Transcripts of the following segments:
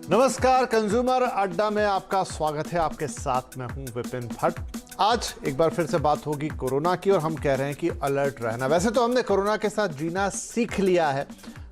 नमस्कार, कंज्यूमर अड्डा में आपका स्वागत है। आपके साथ मैं हूं विपिन भट्ट। आज एक बार फिर से बात होगी कोरोना की और हम कह रहे हैं कि अलर्ट रहना। वैसे तो हमने कोरोना के साथ जीना सीख लिया है,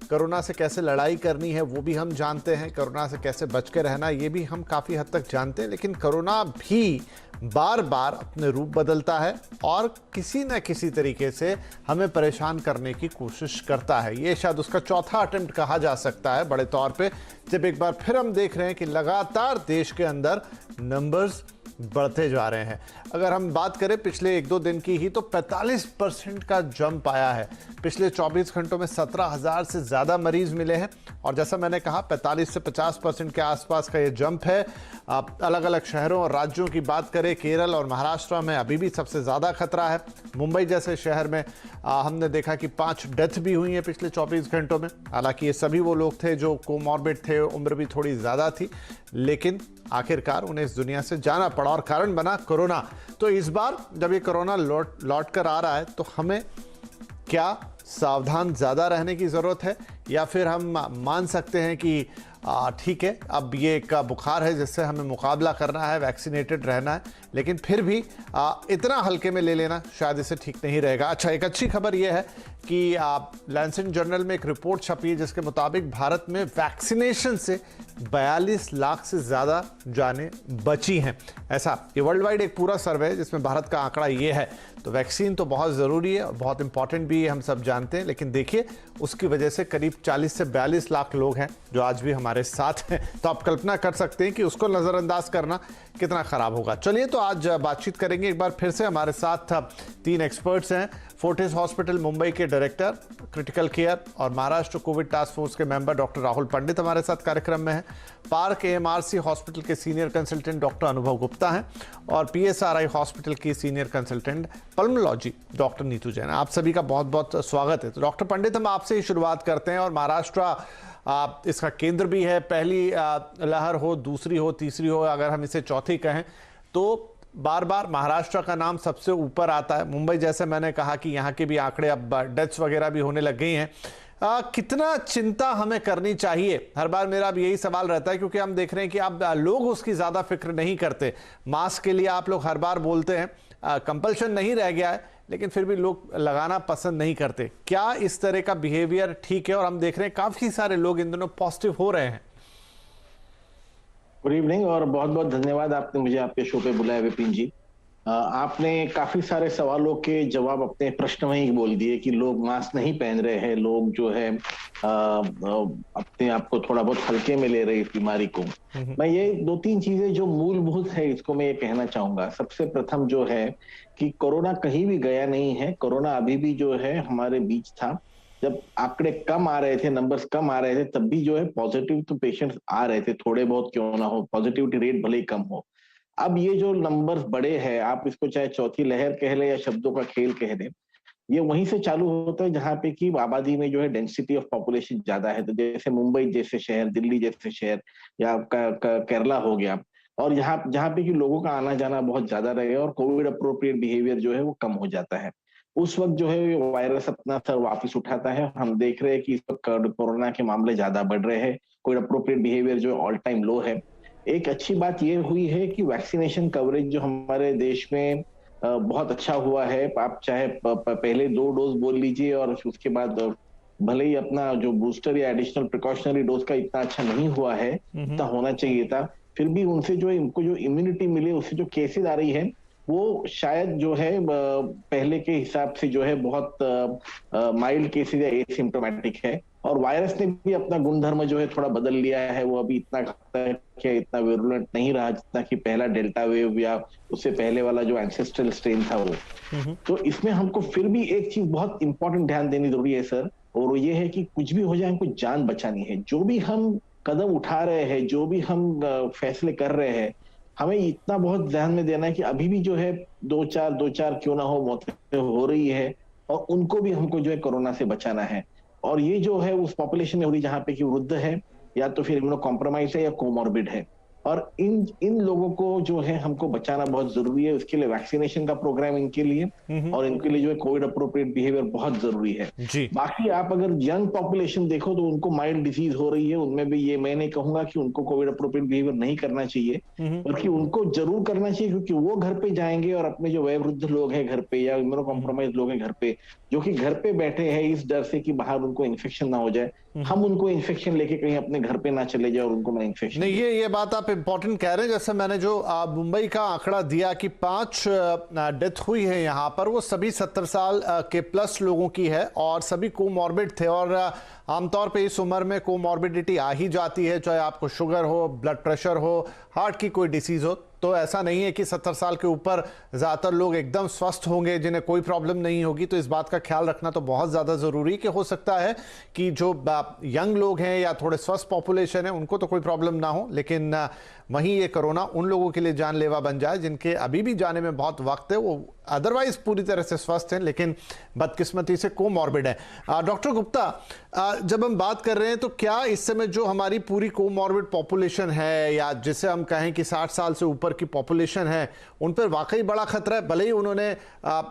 कोरोना से कैसे लड़ाई करनी है वो भी हम जानते हैं, कोरोना से कैसे बच के रहना ये भी हम काफ़ी हद तक जानते हैं। लेकिन कोरोना भी बार बार अपने रूप बदलता है और किसी न किसी तरीके से हमें परेशान करने की कोशिश करता है। ये शायद उसका चौथा अटेम्प्ट कहा जा सकता है बड़े तौर पे, जब एक बार फिर हम देख रहे हैं कि लगातार देश के अंदर नंबर्स बढ़ते जा रहे हैं। अगर हम बात करें पिछले 1-2 दिन की ही तो 45% का जंप आया है। पिछले 24 घंटों में 17,000 से ज़्यादा मरीज मिले हैं और जैसा मैंने कहा 45 से 50% के आसपास का ये जंप है। अलग अलग शहरों और राज्यों की बात करें, केरल और महाराष्ट्र में अभी भी सबसे ज़्यादा खतरा है। मुंबई जैसे शहर में हमने देखा कि 5 डेथ भी हुई हैं पिछले 24 घंटों में। हालांकि ये सभी वो लोग थे जो कोमॉर्बिड थे, उम्र भी थोड़ी ज़्यादा थी, लेकिन आखिरकार उन्हें इस दुनिया से जाना पड़ा और कारण बना कोरोना। तो इस बार जब ये कोरोना लौट कर आ रहा है तो हमें क्या सावधान ज़्यादा रहने की ज़रूरत है, या फिर हम मान सकते हैं कि ठीक है अब ये एक बुखार है जिससे हमें मुकाबला करना है, वैक्सीनेटेड रहना है, लेकिन फिर भी इतना हल्के में ले लेना शायद इसे ठीक नहीं रहेगा। अच्छा, एक अच्छी खबर ये है कि लैंसेट जर्नल में एक रिपोर्ट छपी है जिसके मुताबिक भारत में वैक्सीनेशन से 42 लाख से ज़्यादा जानें बची हैं। ऐसा ये वर्ल्ड वाइड एक पूरा सर्वे है जिसमें भारत का आंकड़ा ये है। तो वैक्सीन तो बहुत ज़रूरी है, बहुत इंपॉर्टेंट भी है, हम सब जानते हैं, लेकिन देखिए उसकी वजह से करीब 40 से 42 लाख लोग हैं जो आज भी हमारे साथ हैं। तो आप कल्पना कर सकते हैं कि उसको नज़रअंदाज करना कितना ख़राब होगा। चलिए तो आज बातचीत करेंगे एक बार फिर से। हमारे साथ 3 एक्सपर्ट्स हैं। फोर्टिस हॉस्पिटल मुंबई के डायरेक्टर क्रिटिकल केयर और महाराष्ट्र कोविड टास्क फोर्स के मेंबर डॉक्टर राहुल पंडित हमारे साथ कार्यक्रम में हैं। पार्क एएमआरसी हॉस्पिटल के senior consultant doctor Anubhav Gupta हैं और पीएसआरआई हॉस्पिटल की senior consultant pulmonology doctor Neetu Jain. आप सभी का बहुत बहुत स्वागत है। तो डॉक्टर पंडित, हम आपसे ही शुरुआत करते हैं। और महाराष्ट्र इसका केंद्र भी है। पहली लहर हो, दूसरी हो, तीसरी हो, अगर हम इसे चौथी कहें तो बार बार महाराष्ट्र का नाम सबसे ऊपर आता है। मुंबई जैसे मैंने कहा कि यहाँ के भी आंकड़े अब डेथ्स वगैरह भी होने लग गई हैं। कितना चिंता हमें करनी चाहिए? हर बार मेरा अब यही सवाल रहता है क्योंकि हम देख रहे हैं कि अब लोग उसकी ज़्यादा फिक्र नहीं करते। मास्क के लिए आप लोग हर बार बोलते हैं, कंपल्शन नहीं रह गया है, लेकिन फिर भी लोग लगाना पसंद नहीं करते। क्या इस तरह का बिहेवियर ठीक है? और हम देख रहे हैं काफ़ी सारे लोग इन दिनों पॉजिटिव हो रहे हैं। गुड इवनिंग और बहुत बहुत धन्यवाद आपने मुझे आपके शो पे बुलाया विपिन जी। आपने काफी सारे सवालों के जवाब अपने प्रश्न में ही बोल दिए कि लोग मास्क नहीं पहन रहे हैं, लोग जो है अपने आप को थोड़ा बहुत हल्के में ले रहे इस बीमारी को। मैं ये 2-3 चीजें जो मूलभूत है इसको मैं ये कहना चाहूंगा। सबसे प्रथम जो है कि कोरोना कहीं भी गया नहीं है, कोरोना अभी भी जो है हमारे बीच था। जब आंकड़े कम आ रहे थे, नंबर्स कम आ रहे थे, तब भी जो है पॉजिटिव तो पेशेंट्स आ रहे थे, थोड़े बहुत क्यों ना हो, पॉजिटिविटी रेट भले ही कम हो। अब ये जो नंबर्स बड़े हैं, आप इसको चाहे चौथी लहर कह ले या शब्दों का खेल कह दें, ये वहीं से चालू होता है जहां पे कि आबादी में जो है डेंसिटी ऑफ पॉपुलेशन ज्यादा है। तो जैसे मुंबई जैसे शहर, दिल्ली जैसे शहर या केरला हो गया, और यहाँ जहाँ पे कि लोगों का आना जाना बहुत ज्यादा रहे और कोविड अप्रोप्रिएट बिहेवियर जो है वो कम हो जाता है, उस वक्त जो है वायरस अपना सर वापस उठाता है। हम देख रहे हैं कि इस वक्त कोरोना के मामले ज्यादा बढ़ रहे हैं, कोविड अप्रोप्रिएट बिहेवियर जो ऑल टाइम लो है। एक अच्छी बात ये हुई है कि वैक्सीनेशन कवरेज जो हमारे देश में बहुत अच्छा हुआ है। आप चाहे पहले 2 डोज बोल लीजिए और उसके बाद भले ही अपना जो बूस्टर या एडिशनल प्रिकॉशनरी डोज का इतना अच्छा नहीं हुआ है, इतना होना चाहिए था, फिर भी उनसे जो इनको जो इम्यूनिटी मिली, उससे जो केसेस आ रही है वो शायद जो है पहले के हिसाब से जो है बहुत माइल्ड केसेस या एसिम्प्टोमेटिक है। और वायरस ने भी अपना गुणधर्म जो है थोड़ा बदल लिया है, वो अभी इतना घातक या इतना विरुलेंट नहीं रहा जितना कि पहला डेल्टा वेव या उससे पहले वाला जो एंसेस्ट्रल स्ट्रेन था वो। तो इसमें हमको फिर भी एक चीज बहुत इंपॉर्टेंट ध्यान देनी जरूरी है सर, और वो ये है कि कुछ भी हो जाए हमको जान बचानी है। जो भी हम कदम उठा रहे हैं, जो भी हम फैसले कर रहे हैं, हमें इतना बहुत ध्यान में देना है कि अभी भी जो है 2-4 क्यों ना हो मौतें हो रही है, और उनको भी हमको जो है कोरोना से बचाना है। और ये जो है उस पॉपुलेशन में हो रही जहाँ पे कि वृद्ध है या तो फिर इम्यूनो कॉम्प्रोमाइज है या कोमॉर्बिड है। और इन लोगों को जो है हमको बचाना बहुत जरूरी है। उसके लिए वैक्सीनेशन का प्रोग्राम इनके लिए और इनके लिए जो है कोविड अप्रोप्रिएट बिहेवियर बहुत जरूरी है। जी। बाकी आप अगर यंग पॉपुलेशन देखो तो उनको माइल्ड डिजीज हो रही है, उनमें भी ये मैं नहीं कहूंगा कि उनको कोविड अप्रोप्रिएट बिहेवियर नहीं करना चाहिए, बल्कि उनको जरूर करना चाहिए, क्योंकि वो घर पे जाएंगे और अपने जो वयोवृद्ध लोग हैं घर पे या इम्यूनो कॉम्प्रोमाइज लोग हैं घर पे, जो कि घर पे बैठे हैं इस डर से कि बाहर उनको इन्फेक्शन ना हो जाए, हम उनको इन्फेक्शन लेके कहीं अपने घर पे ना चले जाए और उनको ना इन्फेक्शन। नहीं, ये बात आप इंपॉर्टेंट कह रहे हैं। जैसे मैंने जो मुंबई का आंकड़ा दिया कि 5 डेथ हुई है यहाँ पर, वो सभी 70 साल के प्लस लोगों की है और सभी कोमॉर्बिड थे। और आमतौर पे इस उम्र में कोमॉर्बिडिटी आ ही जाती है, चाहे आपको शुगर हो, ब्लड प्रेशर हो, हार्ट की कोई डिसीज हो। तो ऐसा नहीं है कि 70 साल के ऊपर ज़्यादातर लोग एकदम स्वस्थ होंगे जिन्हें कोई प्रॉब्लम नहीं होगी। तो इस बात का ख्याल रखना तो बहुत ज़्यादा ज़रूरी है कि हो सकता है कि जो यंग लोग हैं या थोड़े स्वस्थ पॉपुलेशन है उनको तो कोई प्रॉब्लम ना हो, लेकिन वहीं ये कोरोना उन लोगों के लिए जानलेवा बन जाए जिनके अभी भी जाने में बहुत वक्त है, वो अदरवाइज पूरी तरह से स्वस्थ हैं लेकिन बदकिस्मती से कोमॉर्बिड है। डॉक्टर गुप्ता, जब हम बात कर रहे हैं तो क्या इस समय जो हमारी पूरी कोमॉर्बिड पॉपुलेशन है या जिसे हम कहें कि 60 साल से ऊपर की पॉपुलेशन है, उन पर वाकई बड़ा खतरा है? भले ही उन्होंने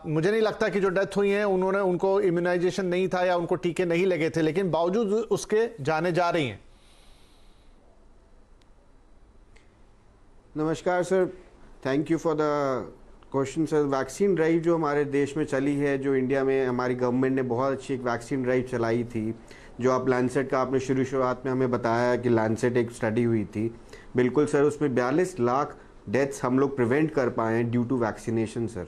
मुझे नहीं लगता कि जो डेथ हुई हैं उनको इम्यूनाइजेशन नहीं था या उनको टीके नहीं लगे थे, लेकिन बावजूद उसके जाने जा रही हैं। नमस्कार sir, thank you for the question sir. Vaccine drive जो हमारे देश में चली है, जो इंडिया में हमारी गवर्नमेंट ने बहुत अच्छी एक वैक्सीन ड्राइव चलाई थी, जो आप लैंसेट का आपने शुरुआत में हमें बताया कि लैंसेट एक स्टडी हुई थी। बिल्कुल सर, उसमें 42 लाख डेथ्स हम लोग प्रिवेंट कर पाए हैं ड्यू टू वैक्सीनेशन सर,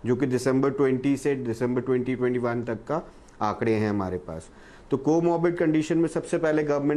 जो कि दिसंबर 20 से दिसंबर 2021 तक का आंकड़े हैं हमारे पास। तो कोमॉर्बिड कंडीशन में सबसे पहले गवर्नमेंट